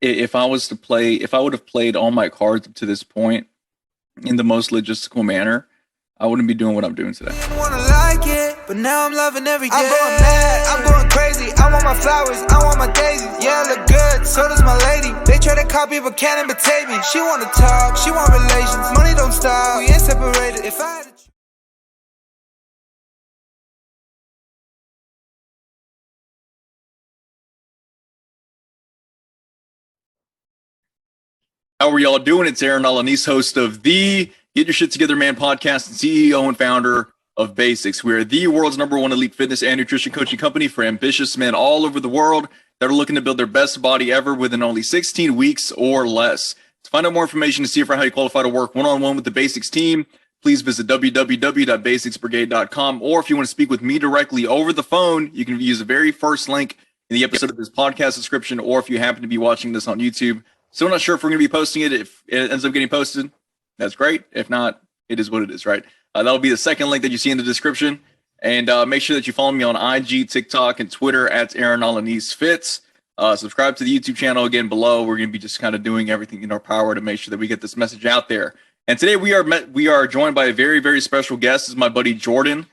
if I was to play, if I would have played all my cards up to this point in the most logistical manner, I wouldn't be doing what I'm doing today. Didn't wanna like it, but now I'm loving every day. I'm going mad, I'm going crazy. I want my flowers, I want my daisies. Yeah, I look good, so does my lady. They try to copy, but can't imitate me. She wanna talk, she want relations. Money don't stop, we ain't separated. If I had to How are y'all doing? It's Aaron Alaniz, host of the Get Your Shit Together Man podcast and CEO and founder of Basics. We are the world's #1 elite fitness and nutrition coaching company for ambitious men all over the world that are looking to build their best body ever within only 16 weeks or less. To find out more information to see how you qualify to work one-on-one with the Basics team, please visit www.basicsbrigade.com. Or if you want to speak with me directly over the phone, you can use the very first link in the episode of this podcast description, or if you happen to be watching this on YouTube. Still not sure if we're going to be posting it. If it ends up getting posted, that's great. If not, it is what it is, right? That'll be the second link that you see in the description. And make sure that you follow me on IG, TikTok, and Twitter at Aaron Alaniz Fits. Subscribe to the YouTube channel again below. We're going to be just kind of doing everything in our power to make sure that we get this message out there. And today we are joined by a very, very special guest. This is my buddy Jordan.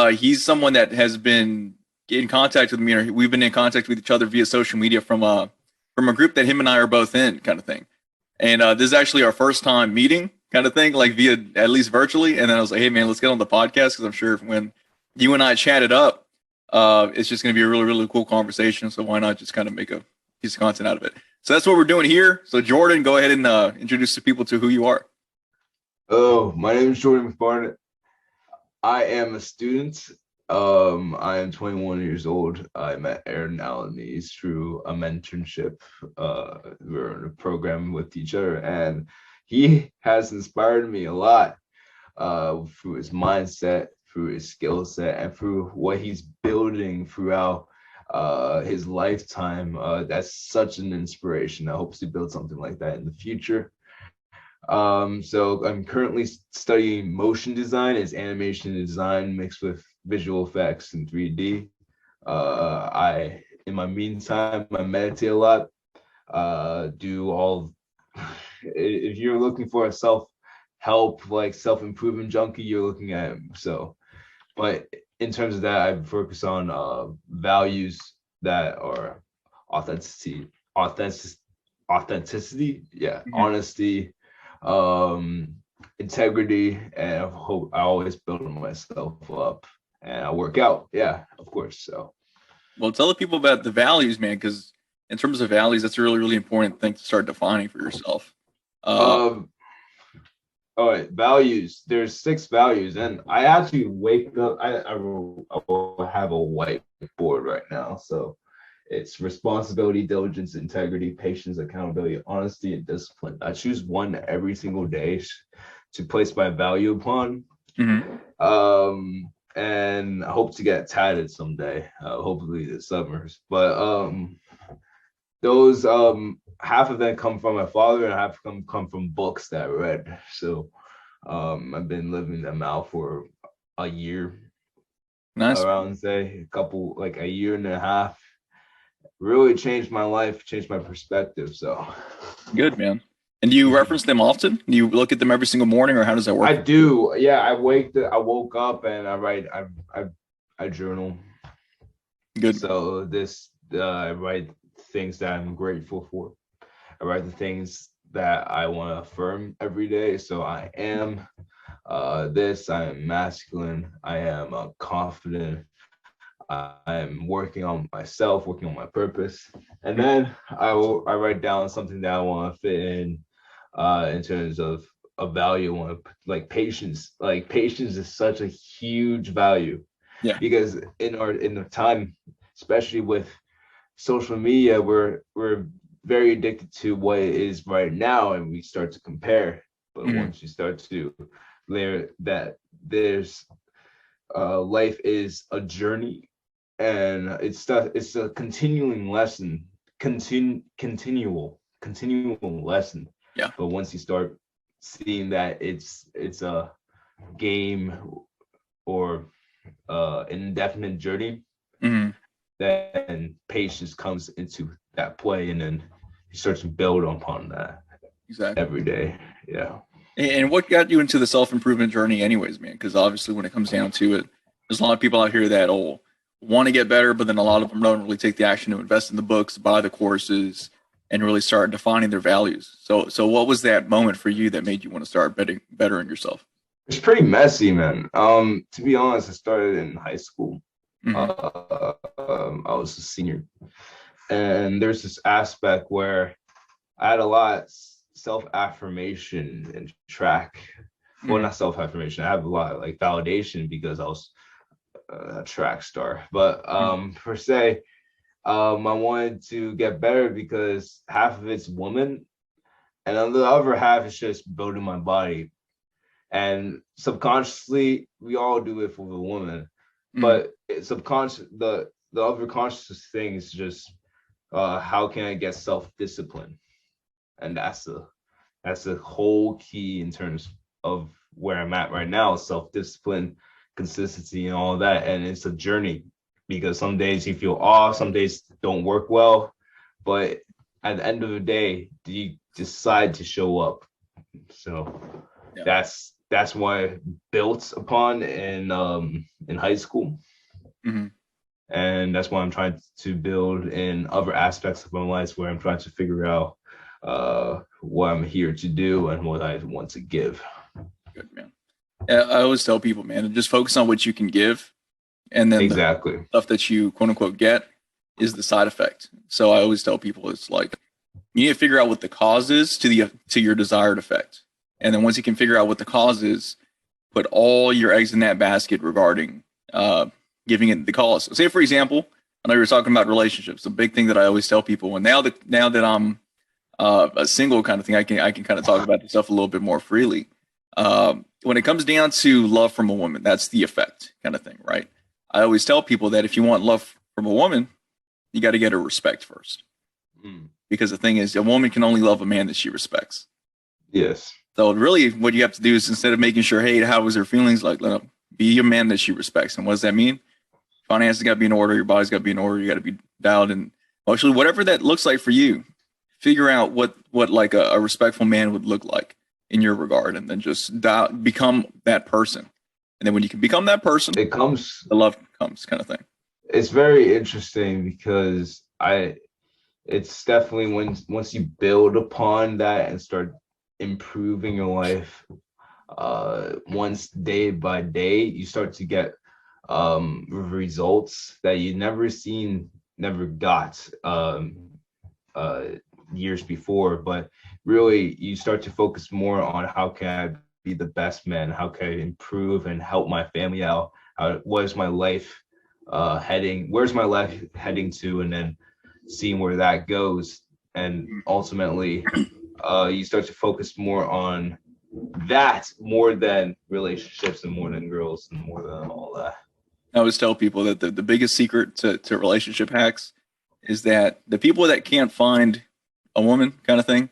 He's someone that has been in contact with me, or we've been in contact with each other via social media from a group that him and I are both in, kind of thing. And this is actually our first time meeting, kind of thing, like via, at least virtually. And then I was like, hey, man, let's get on the podcast, because I'm sure when you and I chatted up, it's just going to be a really, really cool conversation. So why not just kind of make a piece of content out of it? So that's what we're doing here. So Jordan, go ahead and introduce the people to who you are. Oh, my name is Jordan McBarnett. I am a student. I am 21 years old. I met Aaron Alaniz through a mentorship. We're in a program with each other, and he has inspired me a lot through his mindset, through his skill set, and through what he's building throughout his lifetime. That's such an inspiration. I hope to build something like that in the future. So I'm currently studying motion design. It's animation design mixed with visual effects in 3D. In my meantime, I meditate a lot. If you're looking for a self-help, like self-improvement junkie, you're looking at him. But in terms of that, I focus on values that are authenticity, yeah, honesty, integrity, and I hope I always build myself up, and I work out, yeah, of course. So Well, tell the people about the values, man, because in terms of values, that's a really, really important thing to start defining for yourself. all right, values. There's 6 values, and I actually wake up. I will have a whiteboard right now. So it's responsibility, diligence, integrity, patience, accountability, honesty, and discipline. I choose one every single day to place my value upon. Mm-hmm. And I hope to get tatted someday, hopefully this summer. But those half of them come from my father, and half come from books that I read. So I've been living them out for a year. Nice. Around, say, a year and a half. Really changed my life, changed my perspective. So Good, man. And do you reference them often? Do you look at them every single morning, or how does that work? I do. Yeah, I woke up and I write. I journal. Good. So I write things that I'm grateful for. I write the things that I want to affirm every day. So I am this. I am masculine. I am confident. I'm working on myself, working on my purpose, and then I write down something that I want to fit in terms of a value, like patience. Like patience is such a huge value, Yeah. Because in the time, especially with social media, we're very addicted to what it is right now, and we start to compare. But once you start to layer that, there's life is a journey. And it's a continuing lesson, continual lesson. Yeah. But once you start seeing that it's a game or an indefinite journey, then patience comes into that play, and then you start to build upon that Exactly. every day. Yeah. And what got you into the self-improvement journey anyways, man? Because obviously when it comes down to it, there's a lot of people out here that want to get better, but then a lot of them don't really take the action to invest in the books, buy the courses, and really start defining their values. So what was that moment for you that made you want to start bettering yourself? It's pretty messy, man. To be honest, I started in high school. Mm-hmm. I was a senior, and there's this aspect where I had a lot of self-affirmation in track. Well, not self-affirmation. I have a lot of like validation because I was a track star. But per se, I wanted to get better because half of it's woman, and on the other half is just building my body. And subconsciously, we all do it for the woman, but subconscious, the other conscious thing is just how can I get self-discipline, and that's the whole key in terms of where I'm at right now: self-discipline, consistency, and all of that. And it's a journey because some days you feel off, some days don't work well, but at the end of the day, you decide to show up. So Yeah. that's what I built upon in high school. Mm-hmm. And that's why I'm trying to build in other aspects of my life where I'm trying to figure out what I'm here to do and what I want to give. Good, man. Yeah, I always tell people, man, just focus on what you can give, and then Exactly. the stuff that you quote unquote get is the side effect. So I always tell people it's like you need to figure out what the cause is to your desired effect, and then once you can figure out what the cause is, put all your eggs in that basket regarding giving it the cause. So say for example, I know you were talking about relationships. The big thing that I always tell people, and now that I'm a single kind of thing, I can kind of talk about this stuff a little bit more freely. When it comes down to love from a woman, that's the effect kind of thing, right? I always tell people that if you want love from a woman, you got to get her respect first. Because the thing is, a woman can only love a man that she respects. Yes. So really what you have to do is, instead of making sure, hey, how was her feelings, like, be a man that she respects. And what does that mean? Finances got to be in order. Your body's got to be in order. You got to be dialed in. Actually, whatever that looks like for you, figure out what like a respectful man would look like in your regard, and then just become that person. And then when you can become that person, the love comes, kind of thing. It's very interesting because it's definitely once you build upon that and start improving your life, once day by day, you start to get results that you never got years before. But really, you start to focus more on how can I be the best man, how can I improve and help my family out, where's my life heading to, and then seeing where that goes. And ultimately you start to focus more on that, more than relationships and more than girls and more than all that. I always tell people that the biggest secret to relationship hacks is that the people that can't find a woman, kind of thing,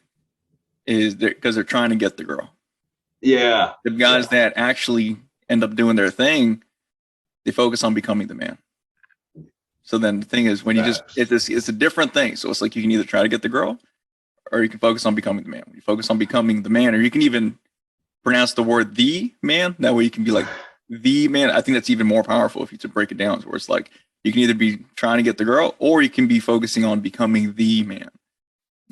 is because they're trying to get the girl. Yeah. The guys that actually end up doing their thing, they focus on becoming the man. So then the thing is, when you it's a different thing. So it's like you can either try to get the girl, or you can focus on becoming the man. When you focus on becoming the man, or you can even pronounce the word "the man." That way you can be like the man. I think that's even more powerful if you to break it down, where it's like you can either be trying to get the girl, or you can be focusing on becoming the man.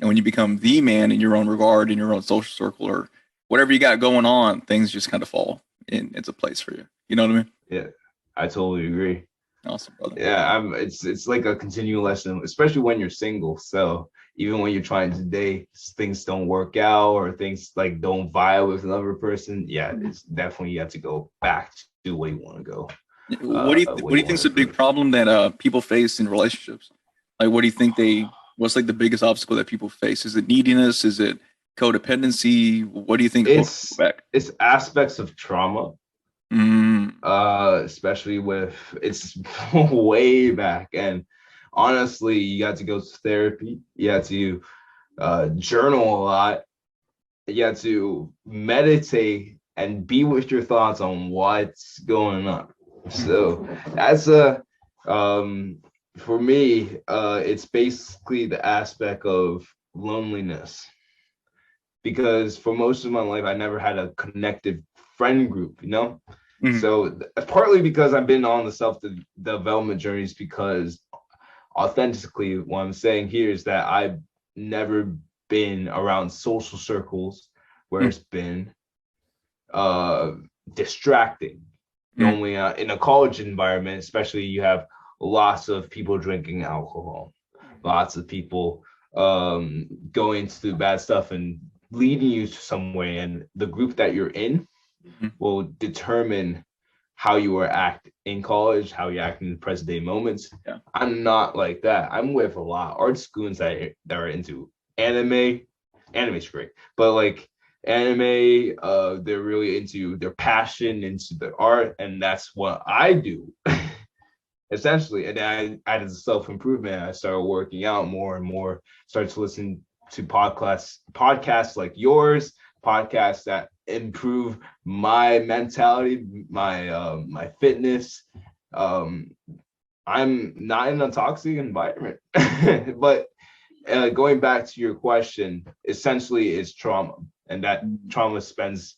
And when you become the man in your own regard, in your own social circle, or whatever you got going on, things just kind of fall into place for you. You know what I mean? Yeah, I totally agree. Awesome, brother. Yeah, it's like a continual lesson, especially when you're single. So even when you're trying to date, things don't work out, or things like don't vibe with another person. Yeah, it's definitely, you have to go back to where you want to go. What do you think is a big problem that people face in relationships? Like, what do you think what's like the biggest obstacle that people face? Is it neediness? Is it codependency? What do you think? It's aspects of trauma. Especially with it's way back, and honestly, you got to go to therapy, you had to journal a lot, you had to meditate and be with your thoughts on what's going on. So that's for me, it's basically the aspect of loneliness, because for most of my life I never had a connected friend group, Mhm. So partly because I've been on the self-development journeys, because authentically what I'm saying here is that I've never been around social circles where it's been distracting. Normally in a college environment, especially, you have lots of people drinking alcohol, lots of people going to do bad stuff and leading you to somewhere, and the group that you're in will determine how you are act in college, how you act in the present day moments. Yeah. I'm not like that. I'm with a lot of art students that are into anime. Anime's great, but like anime, they're really into their passion, into the art, and that's what I do. Essentially. And then I did self-improvement. I started working out more and more, started to listen to podcasts like yours, podcasts that improve my mentality, my fitness. I'm not in a toxic environment. But going back to your question, essentially it's trauma, and that trauma spends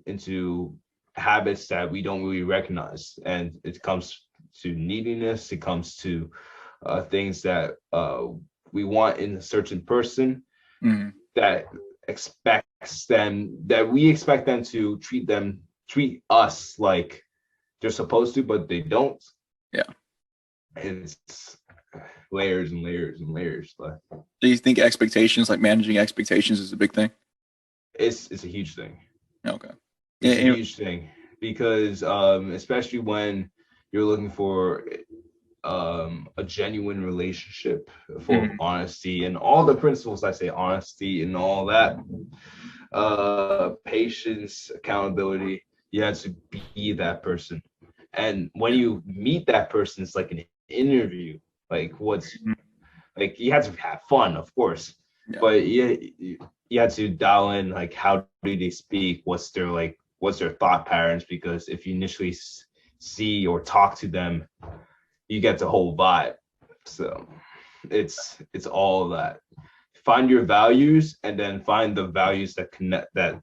into habits that we don't really recognize, and it comes to neediness, it comes to things that we want in a certain person, that we expect them to treat us like they're supposed to, but they don't. Yeah. And it's layers and layers and layers. But Do you think expectations, like managing expectations, is a big thing? it's a huge thing. Okay. It's a huge thing, because especially when you're looking for a genuine relationship full of honesty and all the principles, I say honesty and all that, patience, accountability, you have to be that person. And when you meet that person, it's like an interview. Like like you have to have fun, of course, but you have to dial in, like, how do they speak? What's their thought patterns? Because if you initially see or talk to them, you get the whole vibe. So it's all of that. Find your values, and then find the values that connect. That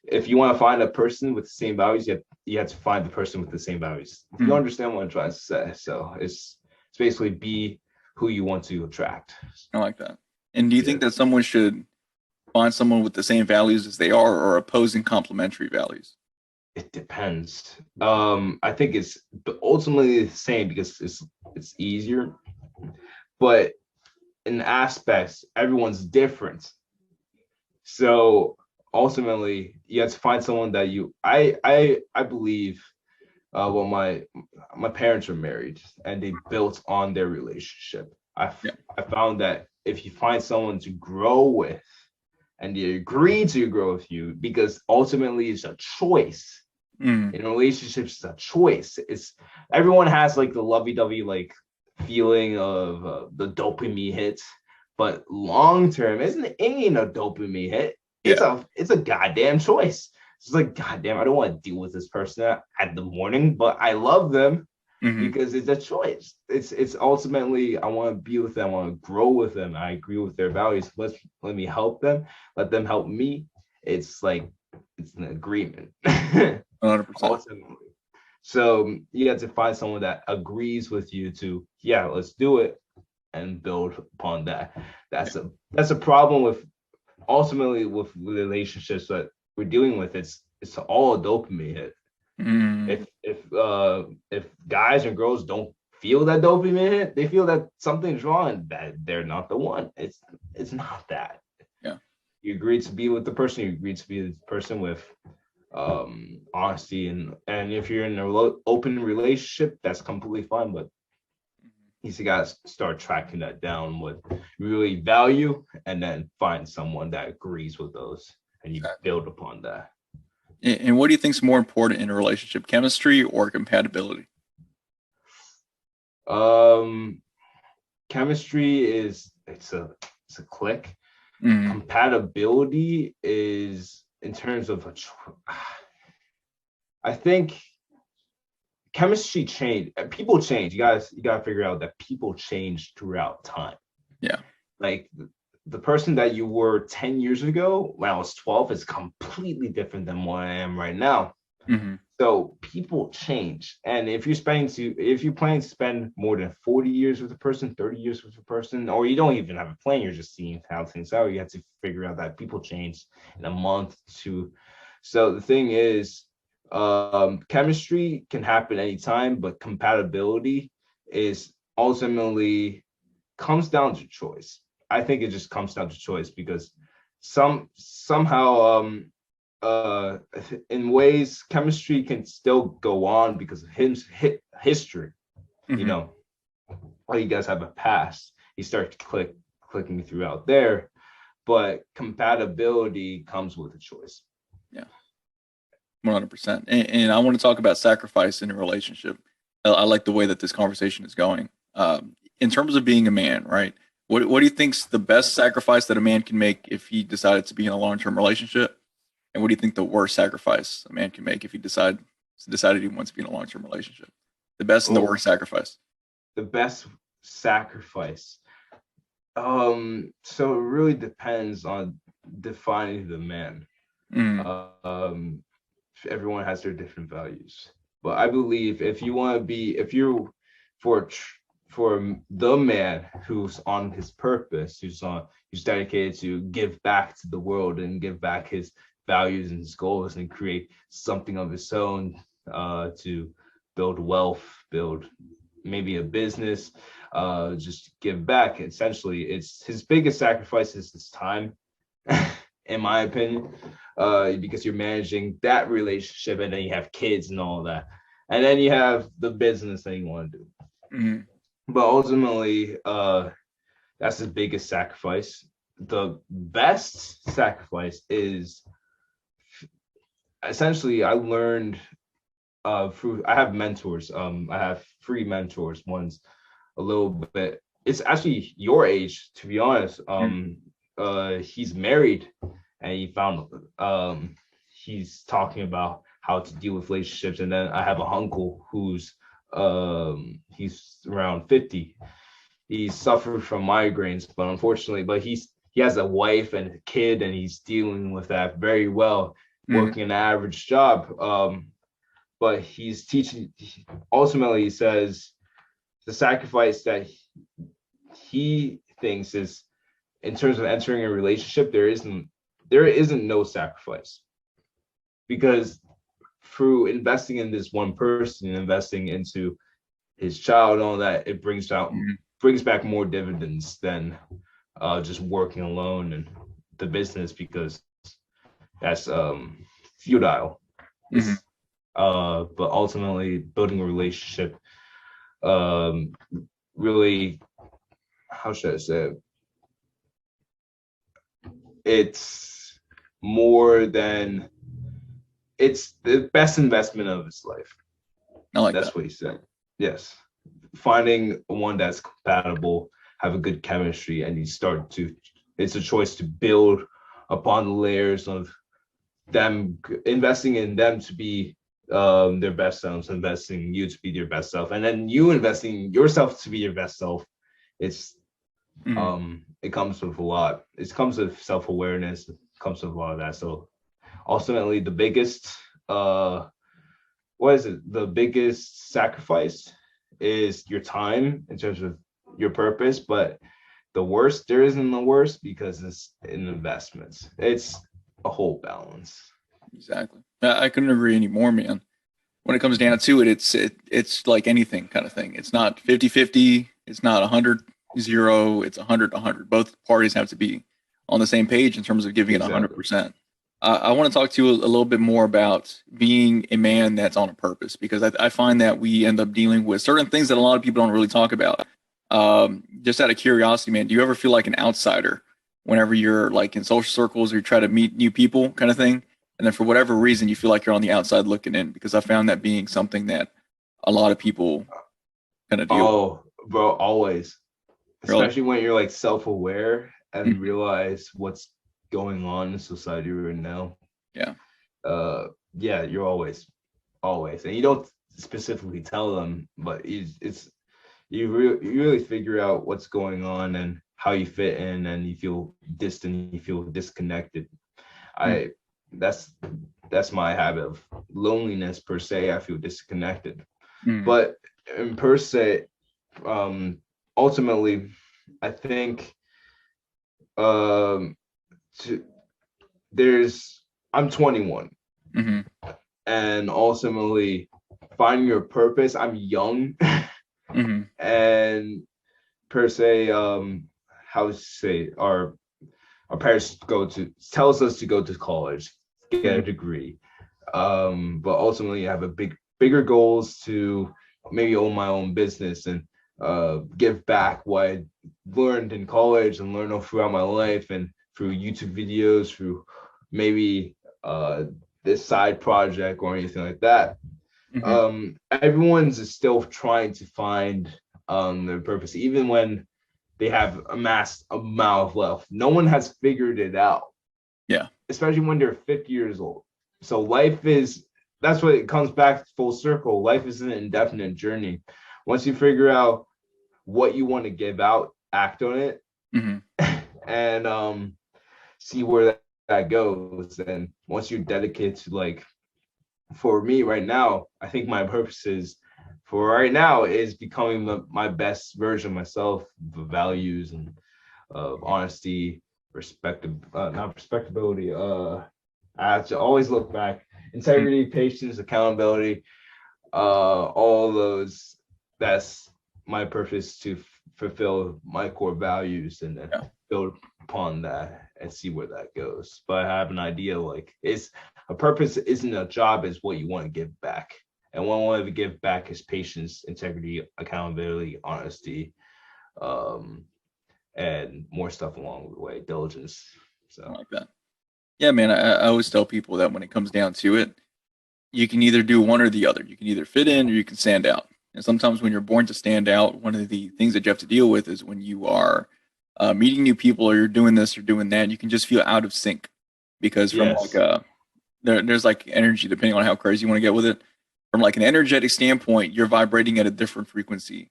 if you want to find a person with the same values, you have to find the person with the same values. If you understand what I'm trying to say. So it's basically be who you want to attract. I like that. And do you think that someone should find someone with the same values as they are, or opposing complementary values? It depends. I think it's ultimately the same, because it's easier, but in aspects, everyone's different. So ultimately, you have to find someone that I believe. Well, my parents are married, and they built on their relationship. I found that if you find someone to grow with, and they agree to grow with you, because ultimately it's a choice. In relationships, it's a choice. Everyone has like the lovey-dovey like feeling of the dopamine hits, but long term, it ain't a dopamine hit. It's a goddamn choice. It's like, goddamn, I don't want to deal with this person at the morning, but I love them because it's a choice. It's ultimately, I want to be with them, I want to grow with them, I agree with their values. Let me help them, let them help me. It's like, it's an agreement. 100%. Ultimately. So you have to find someone that agrees with you to, let's do it, and build upon that. That's a problem with ultimately with relationships that we're dealing with. It's all a dopamine hit. If guys and girls don't feel that dopamine hit, they feel that something's wrong, that they're not the one. It's not that. Yeah. You agree to be with the person, you agree to be the person with honesty, and if you're in an open relationship, that's completely fine, but you got to start tracking that down, what you really value, and then find someone that agrees with those, and you build upon that. And what do you think is more important in a relationship, chemistry or compatibility? Chemistry is it's a click. Compatibility is in terms of I think chemistry change. People change. You gotta figure out that people change throughout time. Yeah. Like the person that you were 10 years ago when I was 12 is completely different than what I am right now. Mm-hmm. So people change. And if you're planning to spend more than 40 years with a person, 30 years with a person, or you don't even have a plan, you're just seeing how things are, you have to figure out that people change in a month to. So the thing is, chemistry can happen anytime, but compatibility is ultimately comes down to choice. I think it just comes down to choice because somehow in ways chemistry can still go on because of history. Mm-hmm. You know, all you guys have a past. You start clicking throughout there, but compatibility comes with a choice. Yeah, 100%. And I want to talk about sacrifice in a relationship. I like the way that this conversation is going. In terms of being a man, right? What do you think's the best sacrifice that a man can make if he decided to be in a long-term relationship? And what do you think the worst sacrifice a man can make if he decided he wants to be in a long-term relationship? The best and the worst sacrifice. The best sacrifice. So it really depends on defining the man. Everyone has their different values, but I believe if you're for the man who's on his purpose, who's dedicated to give back to the world and give back his values and his goals and create something of his own, to build wealth, build maybe a business, just give back. Essentially, it's his biggest sacrifice is his time, in my opinion, because you're managing that relationship and then you have kids and all that. And then you have the business that you want to do. Mm-hmm. But ultimately, that's the biggest sacrifice. The best sacrifice is essentially I learned through, I have mentors. I have 3 mentors. One's a little bit, it's actually your age, to be honest. He's married and he found he's talking about how to deal with relationships. And then I have an uncle who's he's around 50. He suffered from migraines, but unfortunately, he has a wife and a kid and he's dealing with that very well, working an average job. But he's teaching, ultimately he says the sacrifice that he thinks is, in terms of entering a relationship, there isn't no sacrifice, because through investing in this one person, investing into his child and all that, it brings back more dividends than just working alone and the business, because that's futile. But ultimately building a relationship, really, how should I say it? It's the best investment of his life. I like that's that. what he said. Yes. Finding one that's compatible, have a good chemistry, and it's a choice to build upon the layers of them, investing in them to be their best selves, investing in you to be your best self, and then you investing yourself to be your best self. It's it comes with a lot. It comes with self-awareness. It comes with a lot of that. So ultimately the biggest the biggest sacrifice is your time in terms of your purpose, but there isn't the worst, because it's an investment. It's a whole balance. Exactly. I couldn't agree anymore, man. When it comes down to it, it's like anything kind of thing. It's not 50-50. It's not 100-0. It's 100-100. Both parties have to be on the same page in terms of giving it 100%. I want to talk to you a little bit more about being a man that's on a purpose, because I find that we end up dealing with certain things that a lot of people don't really talk about. Just out of curiosity, man, do you ever feel like an outsider whenever you're like in social circles or you try to meet new people kind of thing? And then for whatever reason, you feel like you're on the outside looking in? Because I found that being something that a lot of people kind of do. Oh, bro, always. Really? Especially when you're like self-aware and realize what's going on in society right now. Yeah. Yeah, you're always, and you don't specifically tell them, but you really figure out what's going on, and how you fit in, and you feel distant, you feel disconnected. That's my habit of loneliness per se. I feel disconnected. But in per se, ultimately, I think I'm 21, and ultimately finding your purpose. I'm young, and per se, how to say, our parents tells us to go to college, get a degree, but ultimately I have bigger goals to maybe own my own business and give back what I learned in college and learned throughout my life, and through YouTube videos, through maybe this side project or anything like that. Everyone's still trying to find their purpose, even when they have amassed a amount of wealth. No one has figured it out. Yeah. Especially when they're 50 years old. So that's what it comes back full circle. Life is an indefinite journey. Once you figure out what you want to give out, act on it, and see where that goes. And once you're dedicated to, like, for me right now, I think my purpose is becoming my best version of myself, the values and honesty, not respectability. I have to always look back. Integrity, patience, accountability, all those. That's my purpose, to fulfill my core values, and then build upon that and see where that goes. But I have an idea, like, it's a purpose isn't a job, is what you want to give back. And what I want to give back is patience, integrity, accountability, honesty, and more stuff along the way, diligence. So I like that. Yeah, man, I always tell people that when it comes down to it, you can either do one or the other. You can either fit in or you can stand out. And sometimes when you're born to stand out, one of the things that you have to deal with is when you are meeting new people, or you're doing this or doing that, you can just feel out of sync, because from there's like energy, depending on how crazy you want to get with it. From like an energetic standpoint, you're vibrating at a different frequency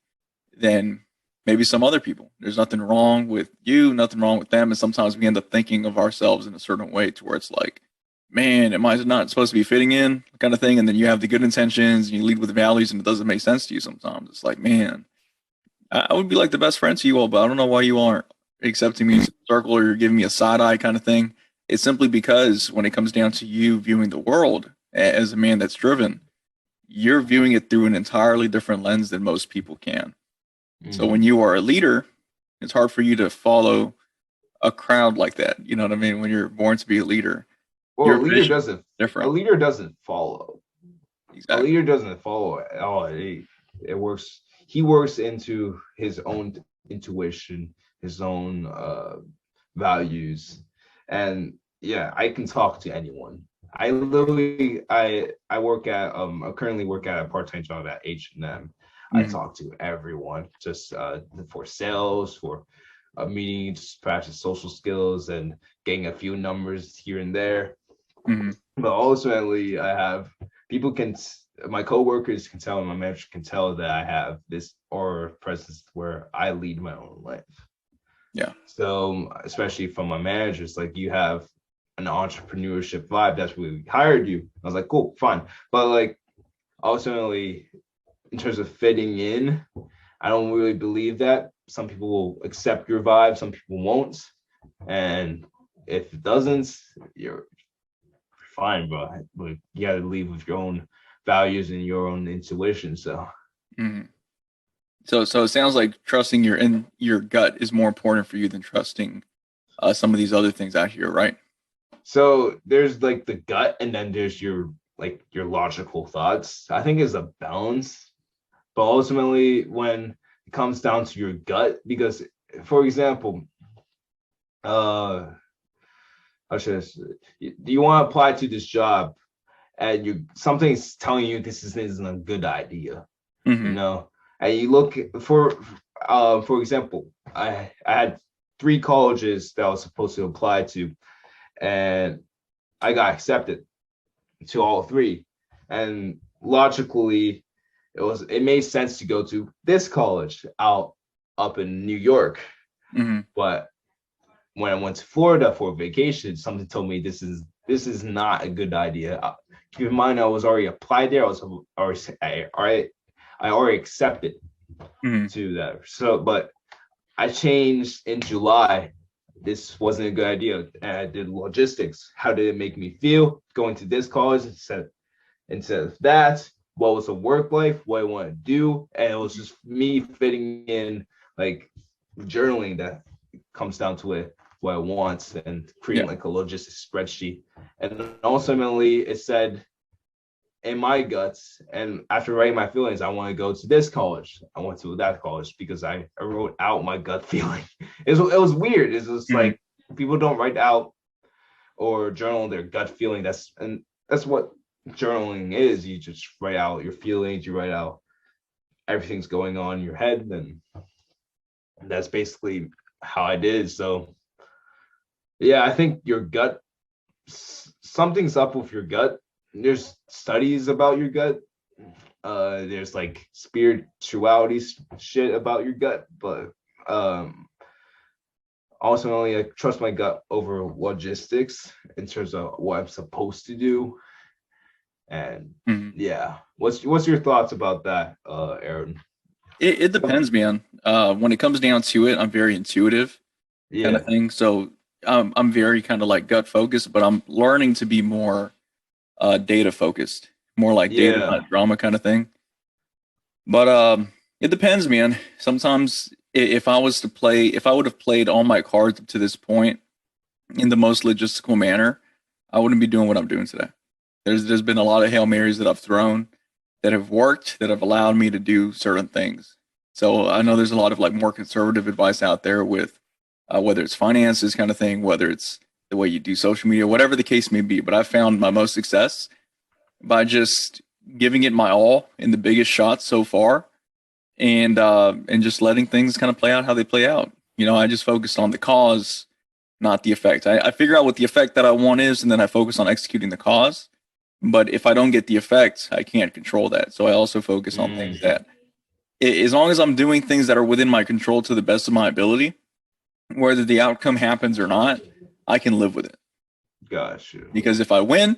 than maybe some other people. There's nothing wrong with you, nothing wrong with them. And sometimes we end up thinking of ourselves in a certain way to where it's like, man, am I not supposed to be fitting in, kind of thing? And then you have the good intentions and you lead with values, and it doesn't make sense to you sometimes. It's like, man, I would be like the best friend to you all, but I don't know why you aren't accepting me in a circle, or you're giving me a side eye kind of thing. It's simply because when it comes down to you viewing the world as a man that's driven, you're viewing it through an entirely different lens than most people can. So when you are a leader, it's hard for you to follow a crowd like that. You know what I mean? When you're born to be a leader. Well, a leader doesn't follow. Exactly. A leader doesn't follow at all. It works. He works into his own intuition, his own values, and yeah, I can talk to anyone. I currently work at a part-time job at H&M. I talk to everyone, just for sales, for meetings, practice social skills, and getting a few numbers here and there. But ultimately, my coworkers can tell, and my manager can tell that I have this aura of presence where I lead my own life. Yeah. So especially from my managers, like, you have an entrepreneurship vibe. That's why we hired you. I was like, cool, fine. But like, ultimately, in terms of fitting in, I don't really believe that. Some people will accept your vibe, some people won't. And if it doesn't, you're fine, bro. But you gotta leave with your own values and your own intuition. So So it sounds like trusting your gut is more important for you than trusting some of these other things out here, right? So there's like the gut, and then there's your logical thoughts. I think it's a balance. But ultimately, when it comes down to your gut, because, for example, do you want to apply to this job, and something's telling you this isn't a good idea, you know? And you look for example, I had 3 colleges that I was supposed to apply to, and I got accepted to all 3. And logically, it made sense to go to this college up in New York. Mm-hmm. But when I went to Florida for vacation, something told me this is not a good idea. Keep in mind, I was already applied there. I already accepted Mm-hmm. to that. So, but I changed in July. This wasn't a good idea. And I did logistics. How did it make me feel going to this college instead of that? What was the work life? What I want to do? And it was just me fitting in like journaling that comes down to it, what I want, and creating like a logistics spreadsheet. And ultimately it said in my guts, and after writing my feelings, I want to go to this college. I went to that college because I wrote out my gut feeling. It was weird. It's just like people don't write out or journal their gut feeling. That's what journaling is. You just write out your feelings, you write out everything's going on in your head, and that's basically how I did. So yeah, I think your gut, something's up with your gut. There's studies about your gut. There's like spirituality shit about your gut, but ultimately I trust my gut over logistics in terms of what I'm supposed to do. And yeah, what's your thoughts about that, Aaron? It depends, man. When it comes down to it, I'm very intuitive kind of thing. So I'm very kind of like gut focused, but I'm learning to be more data focused, more like data, not drama kind of thing. But it depends, man. Sometimes if I would have played all my cards up to this point in the most logistical manner, I wouldn't be doing what I'm doing today. There's been a lot of Hail Marys that I've thrown that have worked, that have allowed me to do certain things. So I know there's a lot of like more conservative advice out there with whether it's finances kind of thing, whether it's the way you do social media, whatever the case may be. But I found my most success by just giving it my all in the biggest shots so far, and just letting things kind of play out how they play out. You know, I just focused on the cause, not the effect. I figure out what the effect that I want is, and then I focus on executing the cause. But if I don't get the effect, I can't control that. So I also focus on things that, as long as I'm doing things that are within my control to the best of my ability, whether the outcome happens or not, I can live with it. Gotcha. Because if I win,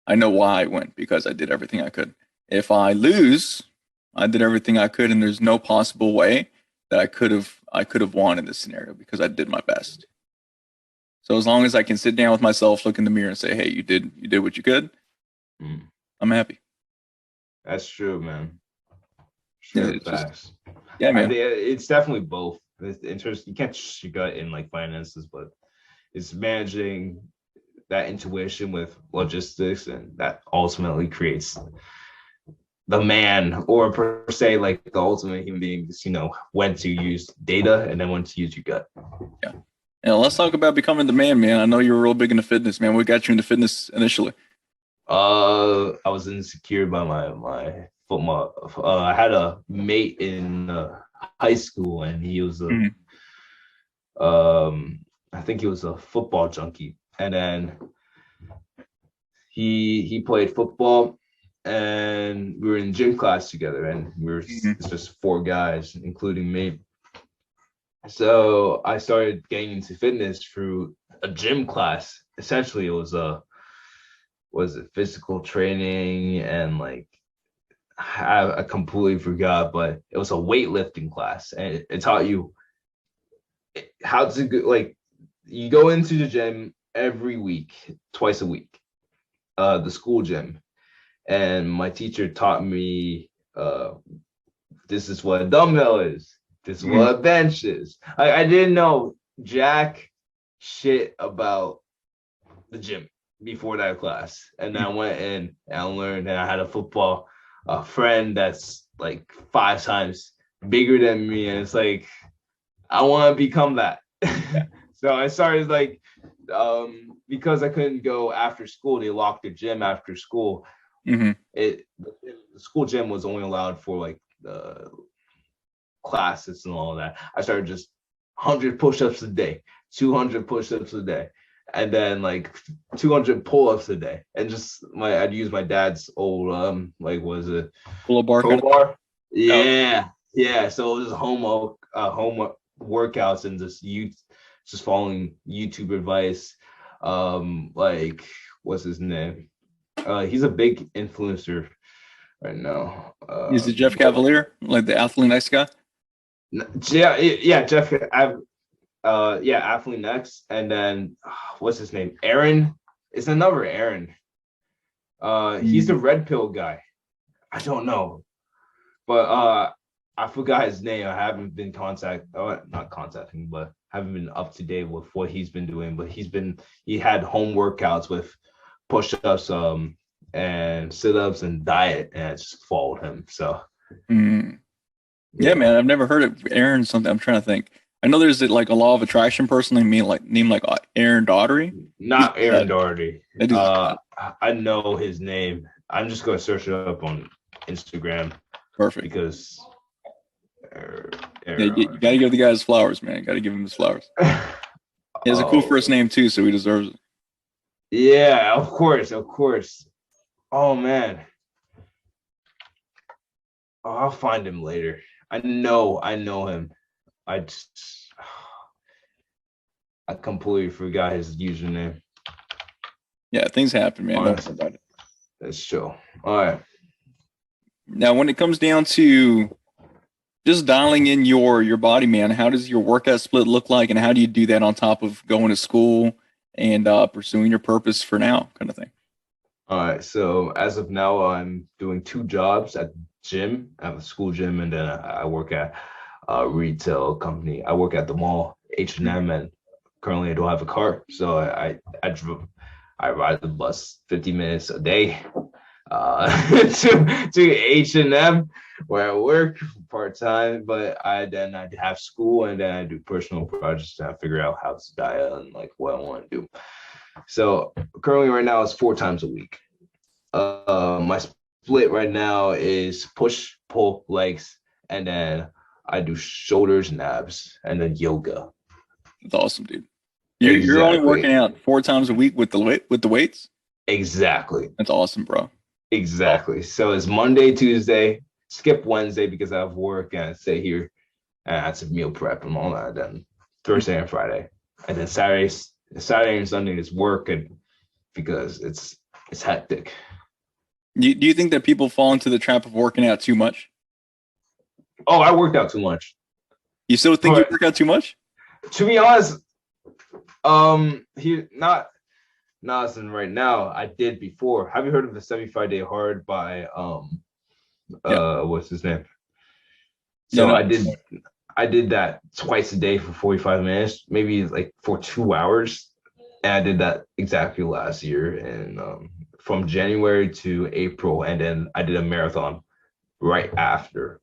I know why I win, because I did everything I could. If I lose, I did everything I could, and there's no possible way that I could have won in this scenario because I did my best. So as long as I can sit down with myself, look in the mirror, and say, "Hey, you did what you could," I'm happy. That's true, man. Sure, facts. Yeah, man. It's definitely both. In terms, you can't trust your gut in like finances, but it's managing that intuition with logistics, and that ultimately creates the man, or per se, like the ultimate human being. You know, when to use data and then when to use your gut. Yeah. Yeah. Let's talk about becoming the man, man. I know you were real big into fitness, man. What got you into fitness initially? I was insecure by my football. I had a mate in high school, and he was I think he was a football junkie, and then he played football, and we were in gym class together, and we were it's just 4 guys, including me. So I started getting into fitness through a gym class. Essentially, it was physical training, and like I completely forgot, but it was a weightlifting class, and it taught you how to go, like you go into the gym every week, twice a week, the school gym, and my teacher taught me this is what a dumbbell is, this is what a bench is. I didn't know jack shit about the gym before that class, and I went in and I learned, and I had a friend that's like 5 times bigger than me, and it's like I want to become that. So I started like because I couldn't go after school, they locked the gym after school. The school gym was only allowed for like classes and all that. I started just 100 push-ups a day, 200 push-ups a day, and then like 200 pull-ups a day, and just I'd use my dad's old like was it pull-up bar? Yeah. So it was home workouts and just following YouTube advice. Like what's his name? He's a big influencer right now. Is it Jeff Cavalier, like the athlete next guy? Yeah, Jeff. Athlete next, and then what's his name? Aaron. It's another Aaron. He's the red pill guy. I don't know, but I forgot his name. I haven't been not contacting, but haven't been up to date with what he's been doing. But he had home workouts with push-ups, and sit-ups and diet, and I just followed him. So yeah, man, I've never heard of Aaron something. I'm trying to think. I know there's like a law of attraction person named Aaron Daugherty. Not Aaron Daugherty. I know his name. I'm just gonna search it up on Instagram. Perfect. Because you gotta give the guy his flowers, man. You gotta give him his flowers. He has a cool first name too, so he deserves it. Yeah, of course. Oh man. Oh, I'll find him later. I know him. I completely forgot his username. Yeah, things happen, man. Don't worry about it. That's true. All right. Now, when it comes down to just dialing in your body, man, how does your workout split look like, and how do you do that on top of going to school and pursuing your purpose for now, kind of thing? All right. So as of now, I'm doing 2 jobs at the gym. I have a school gym, and then I work at a retail company. I work at the mall, H&M, and currently I don't have a car, so I ride the bus 50 minutes a day to H&M where I work part-time, but I have school, and then I do personal projects to figure out how to diet and like what I want to do. So currently right now it's 4 times a week. My split right now is push, pull, legs, and then I do shoulders and abs, and then yoga. That's awesome, dude. You're only working out 4 times a week with the weights? Exactly. That's awesome, bro. Exactly. So it's Monday, Tuesday, skip Wednesday because I have work and I stay here and I have to meal prep and all that. Then Thursday and Friday, and then Saturday and Sunday is work, and because it's hectic. Do you think that people fall into the trap of working out too much? Oh, I worked out too much. You still think you work out too much? To be honest, not as in right now. I did before. Have you heard of the 75-Day Hard by what's his name? So I did that twice a day for 45 minutes, maybe like for 2 hours, and I did that exactly last year, and from January to April, and then I did a marathon right after.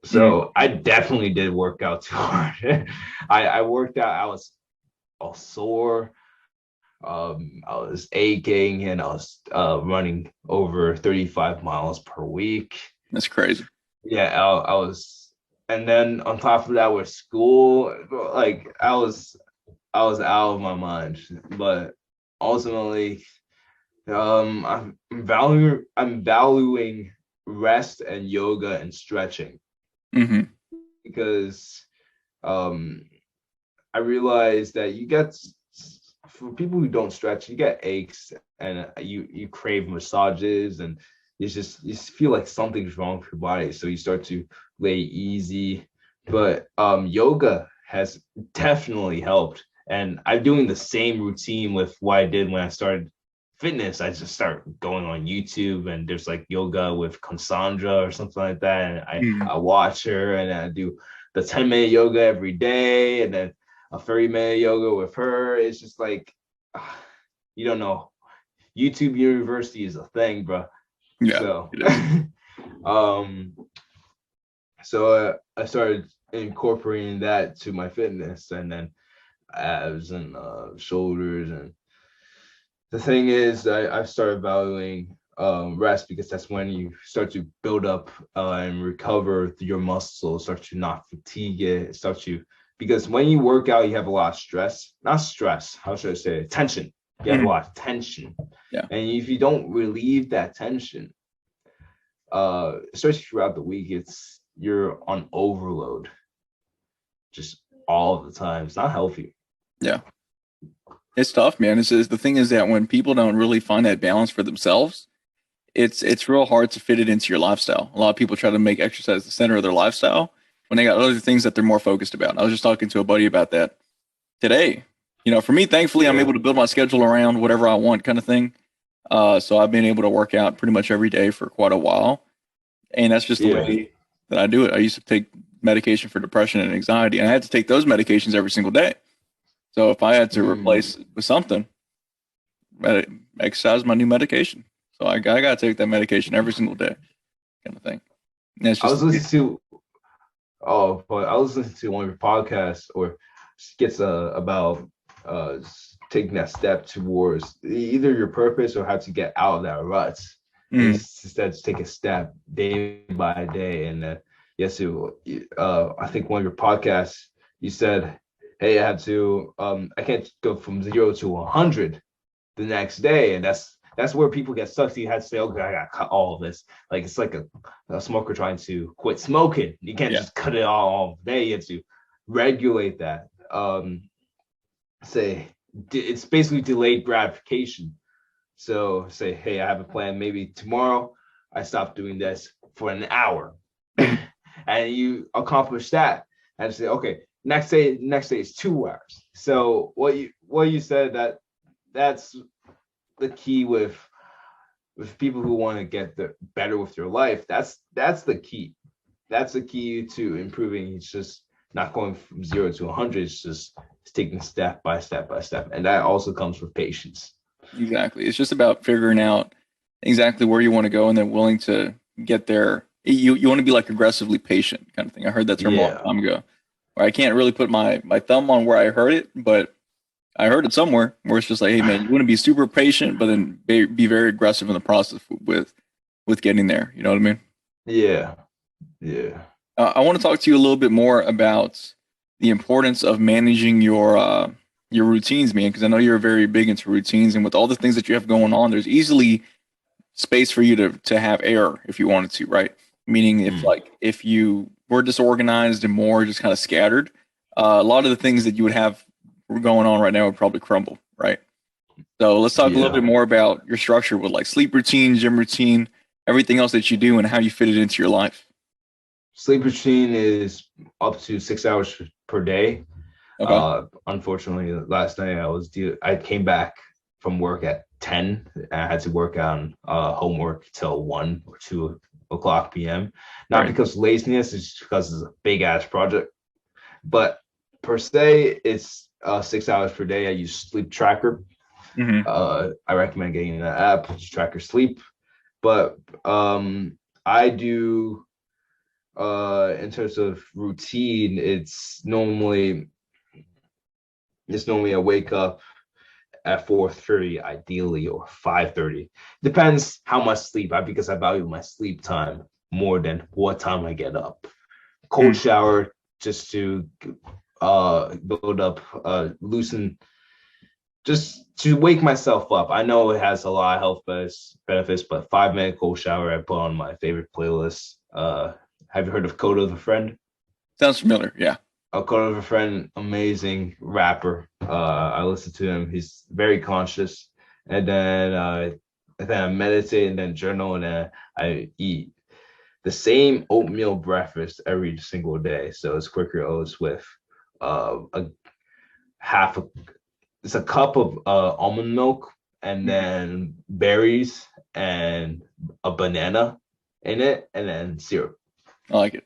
So I definitely did work out too hard. I worked out. I was sore. I was aching, and I was running over 35 miles per week. That's crazy. Yeah, I was, and then on top of that with school, like I was out of my mind. But ultimately, I'm valuing rest and yoga and stretching. Because I realized that for people who don't stretch, you get aches, and you crave massages, and you feel like something's wrong with your body, so you start to lay easy. But yoga has definitely helped, and I'm doing the same routine with what I did when I started fitness. I just start going on YouTube, and there's like yoga with Cassandra or something like that, and I watch her, and I do the 10-minute yoga every day, and then a 30-minute yoga with her. It's just like, you don't know, YouTube University is a thing, bro. Yeah. So so I started incorporating that to my fitness, and then abs and shoulders. And the thing is, I've started valuing rest, because that's when you start to build up and recover your muscles, start to not fatigue it, because when you work out, you have a lot of how should I say it? Tension. You have a lot of tension. Yeah. And if you don't relieve that tension, especially throughout the week, you're on overload. Just all the time. It's not healthy. Yeah. It's tough, man. It's just, the thing is that when people don't really find that balance for themselves, it's real hard to fit it into your lifestyle. A lot of people try to make exercise the center of their lifestyle when they got other things that they're more focused about. I was just talking to a buddy about that today. For me, thankfully, I'm Yeah. able to build my schedule around whatever I want, kind of thing. So I've been able to work out pretty much every day for quite a while, and that's just the Yeah. way that I do it. I used to take medication for depression and anxiety, and I had to take those medications every single day. So if I had to replace it with something, exercise is my new medication. So I got to take that medication every single day, kind of thing. And it's I was just listening but I was listening to one of your podcasts or skits about taking that step towards either your purpose or how to get out of that rut. Instead, to take a step day by day. And yes, I think one of your podcasts, you said, "Hey, I can't go from 0 to 100 the next day," and that's where people get stuck. So you had to say, "Okay, I got to cut all of this." Like it's like a smoker trying to quit smoking. You can't just cut it all day. You have to regulate that. It's basically delayed gratification. So say, hey, I have a plan. Maybe tomorrow I stop doing this for an hour, and you accomplish that, and say, okay, next day is 2 hours. So what you said that's the key with people who want to get better with your life. That's the key. That's the key to improving. It's just not going from 0 to 100. It's taking step by step by step, and that also comes with patience. Exactly. It's just about figuring out exactly where you want to go and then willing to get there. You want to be like aggressively patient kind of thing. I heard that term a long time ago. I can't really put my thumb on where I heard it, but I heard it somewhere where it's just like, hey man, you want to be super patient, but then be very aggressive in the process with getting there. You know what I mean? Yeah. Yeah. I want to talk to you a little bit more about the importance of managing your routines, man, because I know you're very big into routines, and with all the things that you have going on, there's easily space for you to have error if you wanted to, right? Meaning if you were disorganized and more just kind of scattered, a lot of the things that you would have going on right now would probably crumble, right? So let's talk a little bit more about your structure with like sleep routine, gym routine, everything else that you do and how you fit it into your life. Sleep routine is up to 6 hours per day. Okay. Unfortunately, last night I came back from work at 10 and I had to work on homework till 1 or 2 o'clock p.m. Not because laziness, it's because it's a big ass project. But per se, it's 6 hours per day. I use Sleep Tracker. I recommend getting that app to track your sleep. But I do in terms of routine, it's normally I wake up at 4:30 ideally, or 5:30. Depends how much sleep because I value my sleep time more than what time I get up. Cold shower just to build up, loosen, just to wake myself up. I know it has a lot of health benefits, but 5-minute cold shower I put on my favorite playlist. Have you heard of Code of a Friend? Sounds familiar, yeah. Code of a Friend, amazing rapper. I listen to him. He's very conscious. And then I meditate and then journal, and then I eat the same oatmeal breakfast every single day. So it's Quaker oats with it's a cup of almond milk, and then berries and a banana in it, and then syrup. I like it.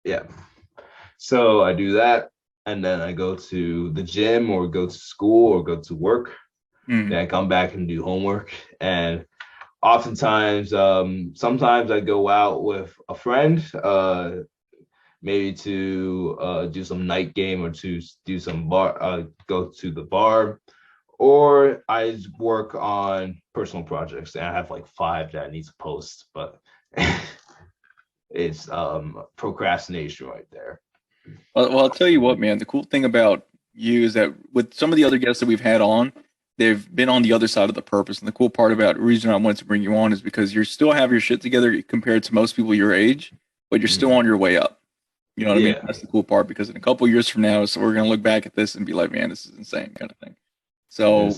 Yeah. So I do that, and then I go to the gym or go to school or go to work. Then I come back and do homework. And oftentimes, sometimes I go out with a friend, maybe to do some night game or to do some go to the bar, or I work on personal projects. And I have like 5 that I need to post, but it's procrastination right there. Well, I'll tell you what, man. The cool thing about you is that with some of the other guests that we've had on, they've been on the other side of the purpose. And the cool part about the reason I wanted to bring you on is because you still have your shit together compared to most people your age, but you're still on your way up. You know what I mean? That's the cool part, because in a couple years from now, so we're gonna look back at this and be like, man, this is insane, kind of thing. So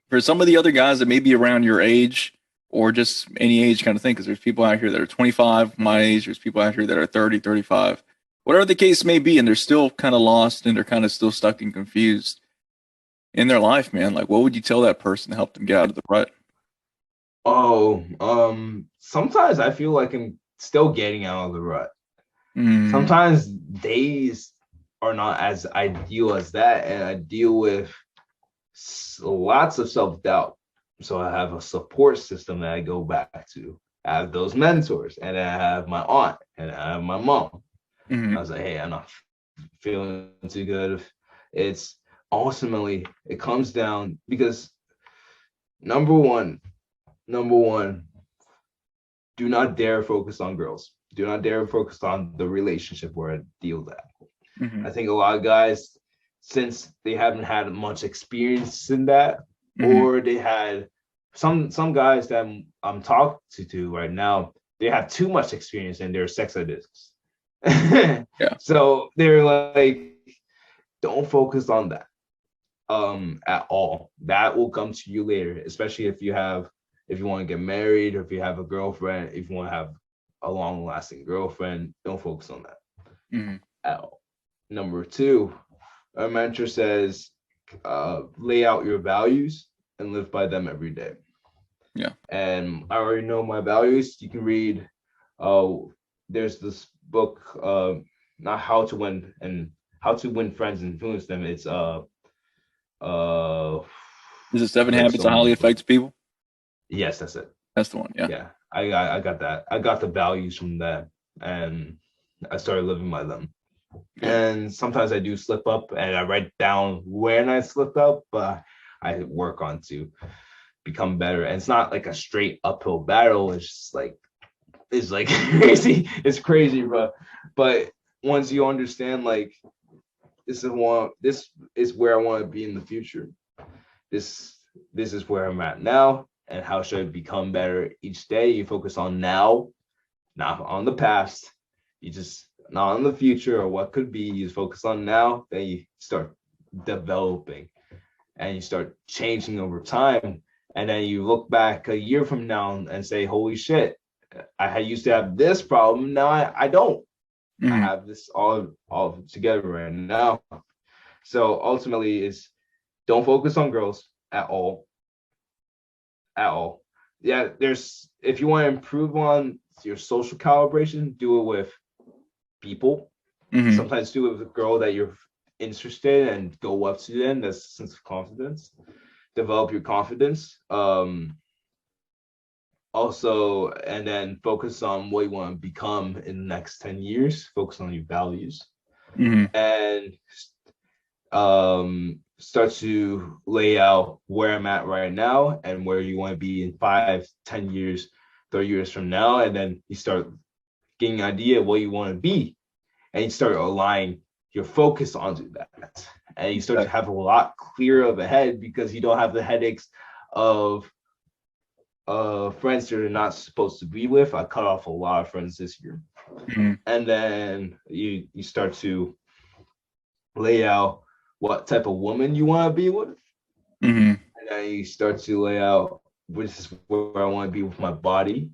for some of the other guys that may be around your age or just any age kind of thing, because there's people out here that are 25, my age, there's people out here that are 30, 35, whatever the case may be, and they're still kind of lost and they're kind of still stuck and confused in their life, man. Like, what would you tell that person to help them get out of the rut? Oh, sometimes I feel like I'm still getting out of the rut. Sometimes days are not as ideal as that, and I deal with lots of self-doubt. So I have a support system that I go back to. I have those mentors, and I have my aunt, and I have my mom. I was like, hey, I'm not feeling too good. It's ultimately, it comes down because number one, do not dare focus on girls. Do not dare focus on the relationship where I deal with that. I think a lot of guys, since they haven't had much experience in that, or they had some guys that I'm talking to right now, they have too much experience and they're sex addicts. So they're like, don't focus on that at all. That will come to you later, especially if you want to get married, or if you have a girlfriend, if you want to have a long-lasting girlfriend, don't focus on that at all. Number two, our mentor says, lay out your values and live by them every day. And I already know my values. You can read, there's this book, not How to Win Friends and Influence Them. It's is it 7 Habits of Highly Effective People? Yes, that's it. That's the one. Yeah. I got that. I got the values from that, and I started living by them. And sometimes I do slip up, and I write down when I slipped up, but I work on to become better. And it's not like a straight uphill battle. It's just like, it's like crazy. It's crazy, bro. But once you understand, like, this is where I want to be in the future. This is where I'm at now, and how should I become better each day? You focus on now, not on the past. You just not on the future or what could be. You focus on now, then you start developing and you start changing over time. And then you look back a year from now and say, holy shit, I used to have this problem. Now I don't. I have this all together right now. So ultimately is, don't focus on girls at all. Yeah, if you want to improve on your social calibration, do it with people. Sometimes do it with a girl that you're interested in and go up to them. That's a sense of confidence. Develop your confidence. Also, and then focus on what you want to become in the next 10 years. Focus on your values. And start to lay out where I'm at right now and where you want to be in 5, 10 years, 30 years from now. And then you start getting an idea of what you want to be, and you start aligning your focus onto that. And you start to have a lot clearer of a head, because you don't have the headaches of friends that you're not supposed to be with. I cut off a lot of friends this year. And then you start to lay out what type of woman you want to be with. And then you start to lay out, this is where I want to be with my body.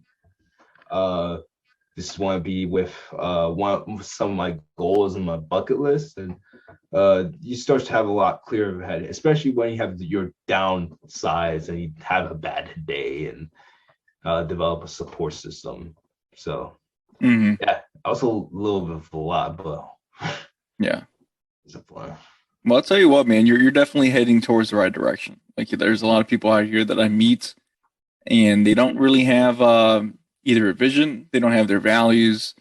This is want to be with some of my goals and my bucket list. And you start to have a lot clearer of a head, especially when you have your downsides and you have a bad day, and develop a support system. So yeah, also a little bit of a lot, but yeah, it's a plan. Well, I'll tell you what, man, you're definitely heading towards the right direction. Like, there's a lot of people out here that I meet, and they don't really have either a vision, they don't have their values,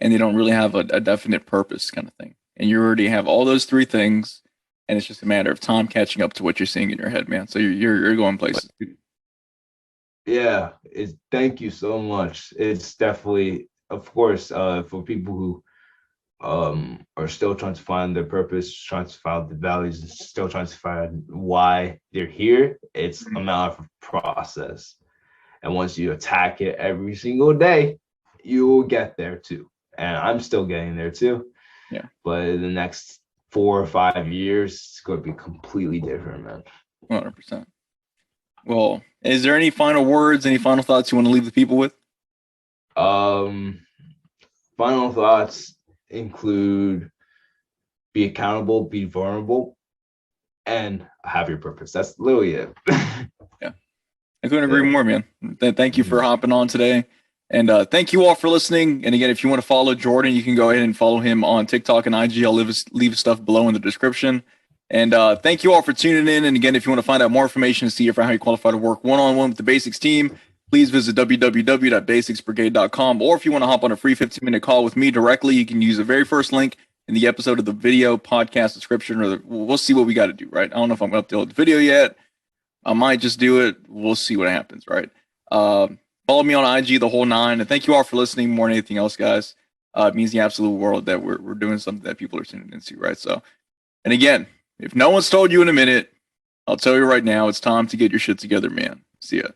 and they don't really have a definite purpose, kind of thing. And you already have all those three things, and it's just a matter of time catching up to what you're seeing in your head, man. So you're going places. Yeah, thank you so much. It's definitely, of course, for people who are still trying to find their purpose, trying to find the values, and still trying to find why they're here. It's a matter of process. And once you attack it every single day, you will get there too. And I'm still getting there too. Yeah. But in the next 4 or 5 years, it's going to be completely different, man. 100%. Well, is there any final words, any final thoughts you want to leave the people with? Final thoughts include be accountable, be vulnerable, and have your purpose. That's literally it. Yeah. I couldn't agree more, man. Thank you for hopping on today. And thank you all for listening. And again, if you want to follow Jordan, you can go ahead and follow him on TikTok and IG. I'll leave stuff below in the description. And thank you all for tuning in. And again, if you want to find out more information to see how you qualify to work one-on-one with the Basics team, please visit www.basicsbrigade.com. Or if you want to hop on a free 15-minute call with me directly, you can use the very first link in the episode of the video podcast description. Or we'll see what we got to do, right? I don't know if I'm going to upload the video yet. I might just do it. We'll see what happens, right? Follow me on IG, the whole 9. And thank you all for listening more than anything else, guys. It means the absolute world that we're doing something that people are tuning into, right? So, and again, if no one's told you in a minute, I'll tell you right now, it's time to get your shit together, man. See ya.